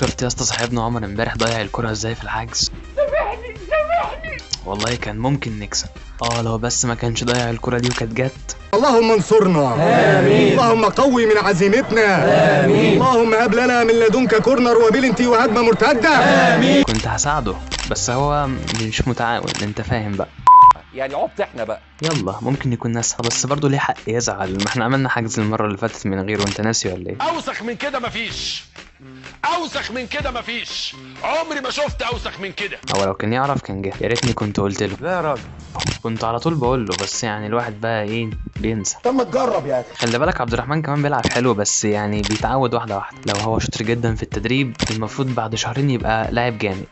شفت يا اسطى صاحبنا عمر امبارح ضيع الكرة ازاي في الحجز؟ سامحني سامحني. والله كان ممكن نكسب لو بس ما كانش ضيع الكرة دي وكانت جت. اللهم انصرنا آمين. اللهم قوي من عزيمتنا آمين. اللهم هب لنا من لدنك كورنر وبلنتي وهجمة مرتدة آمين. كنت هساعده بس هو مش متعاون، انت فاهم بقى. يعني عبط احنا بقى. يلا ممكن يكون ناسها بس برضه ليه حق يزعل، ما احنا عملنا حجز المرة اللي فاتت من غيره، انت ناسي ولا ايه؟ اوسخ من كده مفيش، اوسخ من كده مفيش، عمري ما شفت اوسخ من كده. هو لو كان يعرف كان جه، يا ريتني كنت قلت له. لا يا راجل، كنت على طول بقول له، بس يعني الواحد بقى ايه بينسى. طب ما تجرب يا اخي. خلي بالك عبد الرحمن كمان بيلعب حلو، بس يعني بيتعود واحده واحده. لو هو شاطر جدا في التدريب المفروض بعد شهرين يبقى لاعب جامد.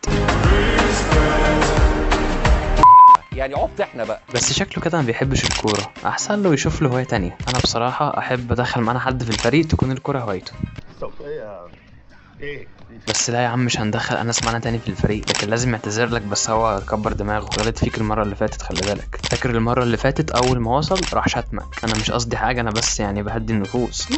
يعني عبط احنا بقى. بس شكله كده ما بيحبش الكوره، احسن له يشوف له هوايه تانية. انا بصراحه احب ادخل معانا حد في الفريق تكون الكوره هوايته. بس لا يا عم مش هندخل انس معانا تاني في الفريق، لكن لازم يعتذر لك. بس هو كبر دماغه، غلط فيك المره اللي فاتت، خلي بالك. فاكر المره اللي فاتت اول ما وصل راح شتمك؟ انا مش قصدي حاجه، انا بس يعني بهدي النفوس.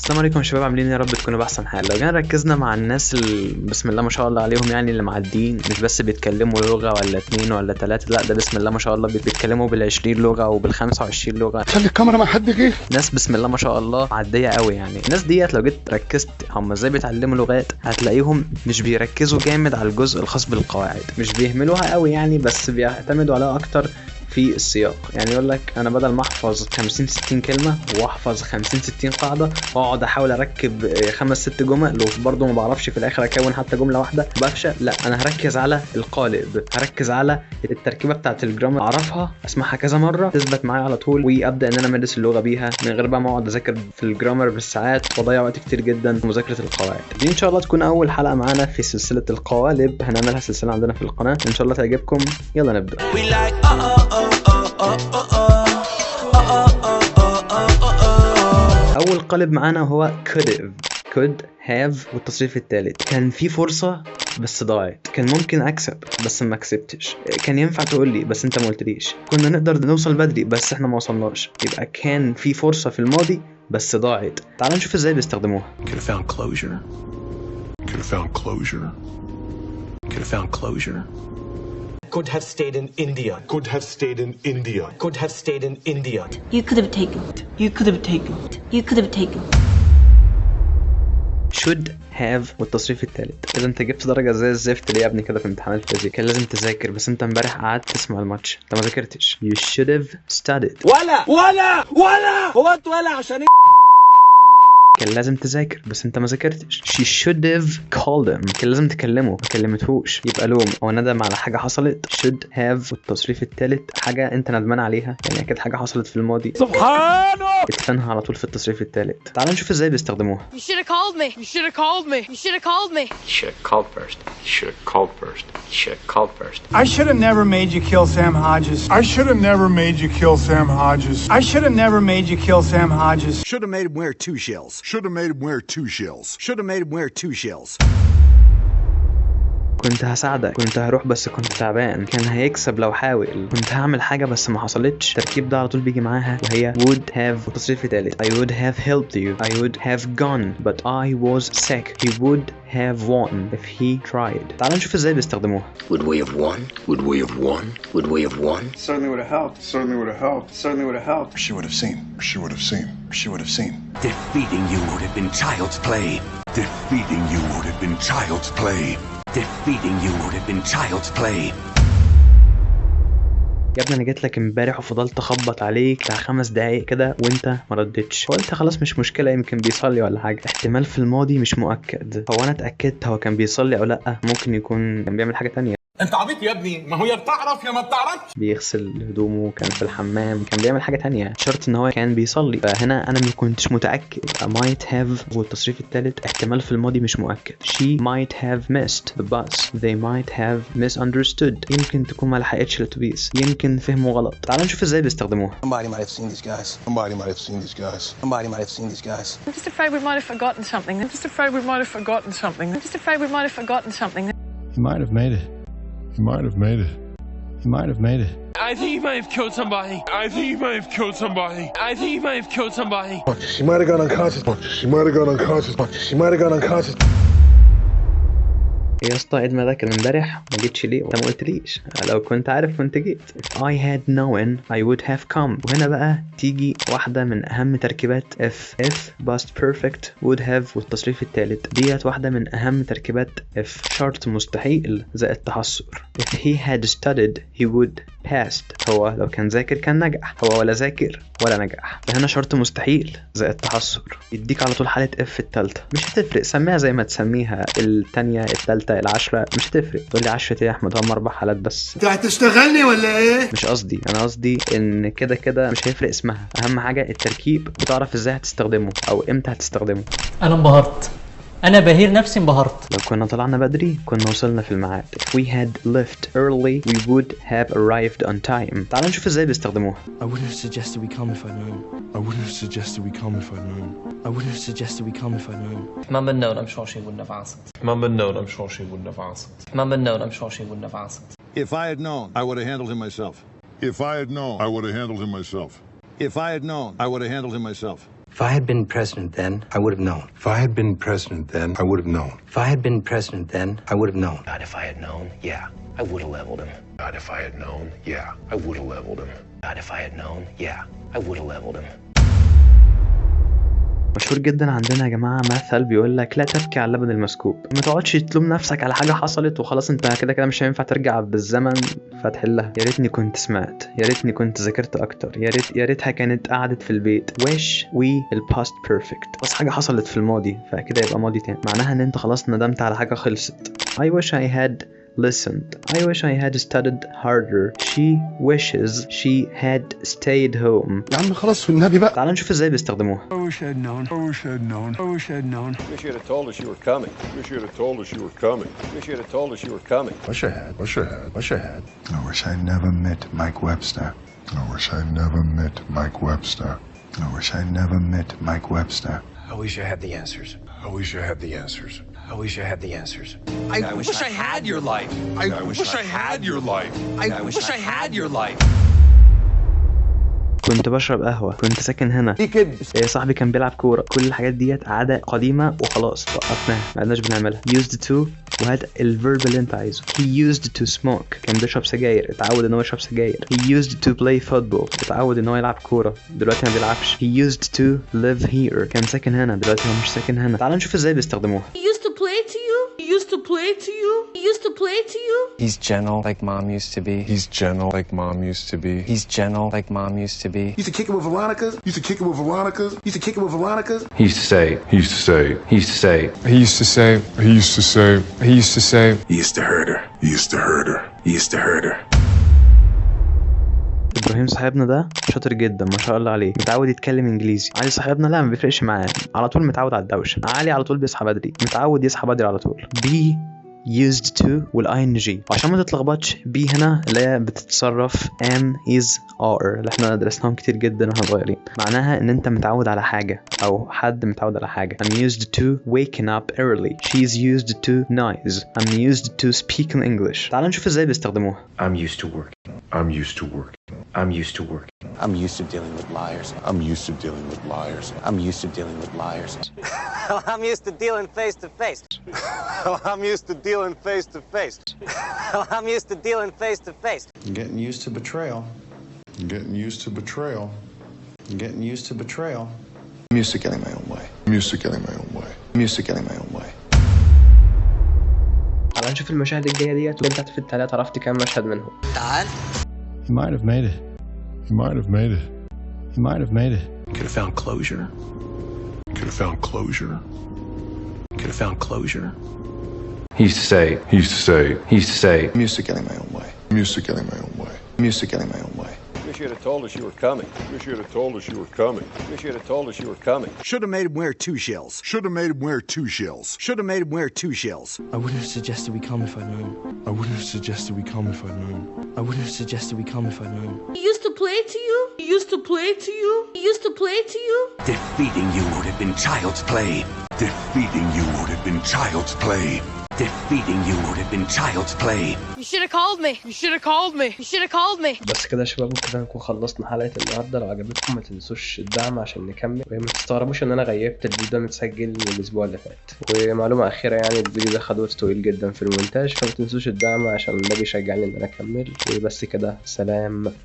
السلام عليكم يا شباب، عاملين ايه؟ يا رب تكونوا باحسن حال. لو جينا ركزنا مع الناس بسم الله ما شاء الله عليهم، يعني اللي معديين، مش بس بيتكلموا لغه ولا 2 ولا 3، لا ده بسم الله ما شاء الله بيتكلموا بال20 لغه وبال25 لغه. خلي الكاميرا مع حد جه. ناس بسم الله ما شاء الله معديه قوي. يعني الناس ديت لو جيت ركزت هم ازاي بيتعلموا لغات، هتلاقيهم مش بيركزوا جامد على الجزء الخاص بالقواعد، مش بيهملوها قوي يعني، بس بيعتمدوا عليها اكتر في السياق. يعني يقول لك انا بدل ما احفظ 50 60 كلمه واحفظ 50 60 قاعده واقعد احاول اركب 5 6 جمل وبرضه ما بعرفش في الاخر اكون حتى جمله واحده بفشل، لا انا هركز على القالب، هركز على التركيبه بتاعه الجرامر، اعرفها اسمعها كذا مره تثبت معايا على طول، وابدا ان انا امارس اللغه بيها من غير بقى ما اقعد اذاكر في الجرامر بالساعات واضيع وقت كتير جدا في مذاكره القواعد. دي ان شاء الله تكون اول حلقه معانا في سلسله القوالب، هنعملها سلسله عندنا في القناه ان شاء الله تعجبكم. يلا نبدا. أول قالب معانا هو could have والتصريف الثالث. كان في فرصة بس ضاعت، كان ممكن أكسب بس ما كسبتش، كان ينفع تقول لي بس أنت ما قلتليش، كنا نقدر نوصل بدري بس إحنا ما وصلناش. يبقى كان في فرصة في الماضي بس ضاعت. تعال نشوف إزاي بيستخدموها. Could have found closure. Could have found closure. Could have found closure. Could have stayed in India. Could have stayed in India. Could have stayed in India. You could have taken it. You could have taken it. You could have taken it. should have والتصريف الثالث. إذا أنت جبت درجة زي الزفت ليه يا ابني كده في امتحانات الفيزياء؟ كان لازم تذاكر، بس أنت امبارح قعدت تسمع الماتش، أنت ما ذاكرتش. You should have studied. هو انت ولا عشان كان لازم تذاكر بس انت ما ذاكرتش. she should have called him. كان لازم تكلمه، ما كلمتهوش، يبقى لوم او ندم على حاجه حصلت. should have والتصريف الثالث حاجه انت ندمان عليها، يعني اكيد حاجه حصلت في الماضي سبحانه ادفنها على طول في التصريف الثالث. تعال نشوف ازاي بيستخدموها. You should have called me. You should have called me. You should have called me. You should have called first. You should have called first. You should have called first. I should have never made you kill Sam Hodges. I should have never made you kill Sam Hodges. I should have never made you kill Sam Hodges. Should have made him wear 2 shells. Should have made him wear 2 shells. Should have made him wear 2 shells. كنت هساعدك، كنت هروح بس كنت تعبان، كان هيكسب لو حاول، كنت هعمل حاجة بس ما حصلتش. التركيب ده على طول بيجي معاها وهي would have وتصريف ثالث. I would have helped you. I would have gone but I was sick. He would have won if he tried. تعال نشوف ازاي بيستخدموها. Would we have won? Would we have won? Would we have won? Certainly would have helped. Certainly would have helped. Certainly would have helped. She would have seen. She would have seen. She would have seen. Defeating you would have been child's play. Defeating you would have been child's play. Defeating you would have been child's play. يا ابني انا جيت لك امبارح وفضلت اخبط عليك بتاع 5 دقايق كده وانت ما ردتش، وقلت خلاص مش مشكله يمكن بيصلي ولا حاجه، احتمال في الماضي مش مؤكد. هو انا اتاكدت هو كان بيصلي او لا، ممكن يكون كان بيعمل حاجه تانية. انت عبيط يا ابني، ما هو يا بتعرف يا ما بتعرفش. بيغسل هدومه، كان في الحمام، كان بيعمل حاجه تانية، شرط ان هو كان بيصلي. فهنا انا ما كنتش متاكد. might have والتصريف الثالث احتمال في الماضي مش مؤكد. she might have missed the bus. they might have misunderstood. يمكن تكون ما لحقتش الاتوبيس، يمكن فهموا غلط. تعال نشوف ازاي بيستخدموها. Somebody might have seen these guys. Somebody might have seen these guys. Somebody might have seen these guys. I'm just afraid we might have forgotten something. I'm just afraid we might have forgotten something. I'm just afraid we might have forgotten something. He might have made it. He might have made it. He might have made it. I think he might have killed somebody. I think he might have killed somebody. I think he might have killed somebody. She might have gone unconscious. She might have gone unconscious. She might have gone unconscious. يا اسطى عيد ميلادك امبارح ما جيتش ليه؟ انت ما قلتليش. لو كنت عارف كنت جيت. I had known I would have come. وهنا بقى تيجي واحدة من أهم تركيبات if past perfect would have والتصريف الثالث. ديت واحدة من أهم تركيبات if شرط مستحيل زائد تحصر. If he had studied he would passed. هو لو كان ذاكر كان نجح. هو ولا ذاكر ولا نجح. فهنا شرط مستحيل زائد تحصر. يديك على طول حالة if الثالثة. مش هتفرق سميها زي ما تسميها الثانية الثالثة العشرة مش هتفرق. تقول لي 10 ايه يا احمد؟ هم 4 حالات بس. انت هتشتغلني ولا ايه؟ مش قصدي، انا قصدي ان كده مش هيفرق اسمها. اهم حاجة التركيب وتعرف ازاي هتستخدمه او امتى هتستخدمه. انا انبهرت، انا بهير نفسي انبهرت. لو كنا طلعنا بدري كنا وصلنا في الميعاد. If we had left early we would have arrived on time. تعال نشوف ازاي بيستخدموها. I wouldn't have suggested we come if I'd known. I wouldn't have suggested we come if I'd known. I wouldn't have suggested we come if I'd known. If Mum had known, I'm sure she wouldn't have asked. If Mum had known, I'm sure she wouldn't have asked. If Mum had known, I'm sure she wouldn't have asked. If I had known, I would have handled him myself. If I had known, I would have handled him myself. If I had known, I would have handled him myself. If I had been president then, I would have known. If I had been president then, I would have known. If I had been president then, I would have known. God, if I had known, yeah, I would have leveled him. God, if I had known, yeah, I would have leveled him. God, if I had known, yeah, I would have leveled him. مشهور جدا عندنا يا جماعه مثل بيقول لك لا تبكي على اللبن المسكوب. ما تقعدش تلوم نفسك على حاجه حصلت وخلاص انت كده مش هينفع ترجع بالزمن فتحلها. يا ريتني كنت سمعت، يا ريتني كنت ذاكرت اكتر، يا ريتها كانت قعدت في البيت. wish we الباست بيرفكت بس حاجه حصلت في الماضي فكده يبقى ماضي تاني، معناها ان انت خلاص ندمت على حاجه خلصت. I wish I had listened. I wish I had studied harder. She wishes she had stayed home. يا عم خلاص في النبي بقى. تعال نشوف ازاي بيستخدموها. I wish I'd known. I wish I'd known. I wish I'd known. Wish you had told us you were coming. Wish you had told us you were coming. Wish you had told us you were coming. Wish I had. Wish I had. Wish I had. I wish I never met Mike Webster. I wish I never met Mike Webster. I wish I never met Mike Webster. I wish I had the answers. I wish I had the answers. I wish I had the answers. I wish I had your life. I wish I had your life. I wish I had your life. كنت بشرب قهوة، كنت ساكن هنا، صاحبي كان بيلعب كورة. كل الحاجات ديت عادة قديمة وخلاص وقفناها ما عدناش بنعملها. used to وهات الفيرب اللي انت عايزه. he used to smoke كان بيشرب سجاير، اتعود ان هو يشرب سجاير. he used to play football اتعود ان هو يلعب كورة، دلوقتي ما بيلعبش. he used to live here كان ساكن هنا، دلوقتي هو مش ساكن هنا. تعال نشوف ازاي بيستخدموها. He used to play to you. He used to play to you. He used to play to you. He's gentle like Mom used to be. He's gentle like Mom used to be. He's gentle like Mom used to be. Used to kick it with Veronica's. Used to kick it with Veronica's. Used to kick it with Veronica's. He used to say. He used to say. He used to say. He used to say. He used to say. He used to say. He used to hurt her. He used to hurt her. He used to hurt her. ابراهيم صاحبنا ده شاطر جدا ما شاء الله عليه، متعود يتكلم انجليزي. علي صاحبنا لا ما بيفرقش معاه، على طول متعود على الدوشه. علي على طول بيصحى بدري، متعود يصحى بدري على طول. be used to والing وعشان ما تتلخبطش be هنا اللي هي بتتصرف am is are اللي احنا درسناهم كتير جدا واحنا صغيرين. معناها ان انت متعود على حاجه او حد متعود على حاجه. I'm used to waking up early. She's used to noise. I'm used to speaking English. تعال نشوف ازاي بيستخدموها. I'm used to working. I'm used to work. I'm used to working. I'm used to dealing with liars. I'm used to dealing with liars. I'm used to dealing with liars. I'm used to dealing face to face. I'm used to dealing face to face. I'm used to dealing face to face. I'm getting used to betrayal. I'm getting used to betrayal. I'm getting used to betrayal. I'm used to getting my own way. I'm used to getting my own way. I'm used to getting my own way. تعال نشوف المشاهد الجايه ديت وانت في الثلاثه عرفت كام مشهد منهم. تعال. He might have made it. He might have made it. He might have made it. Could have found closure. Could have found closure. Could have found closure. He used to say. He used to say. He used to say. I'm used to getting my own way. I'm used to getting my own way. I'm used to getting my own way. Wish you had told us you were coming. Wish you had told us you were coming. Wish you had told us you were coming. Should have made him wear 2 shells. Should have made him wear 2 shells. Should have made him wear 2 shells. I wouldn't have suggested we come if I'd known. I wouldn't have suggested we come if I'd known. I wouldn't have suggested we come if I'd known. He used to play to you. He used to play to you. He used to play to you. Defeating you would have been child's play. Defeating you would have been child's play. Defeating you would have been child's play. You should have called me. You should have called me. You should have called me. بس كده يا شباب، كده نكون خلصنا حلقة النهاردة. لو عجبتكم ما تنسوش الدعم عشان نكمل، وما تستغربوش ان انا غيبت الفيديو ده متسجل من الاسبوع اللي فات. ومعلومة اخيرة يعني، الفيديو ده خد وقت طويل جدا في المونتاج، فما تنسوش الدعم عشان ده بيشجعني ان انا اكمل. وبس كده، سلام.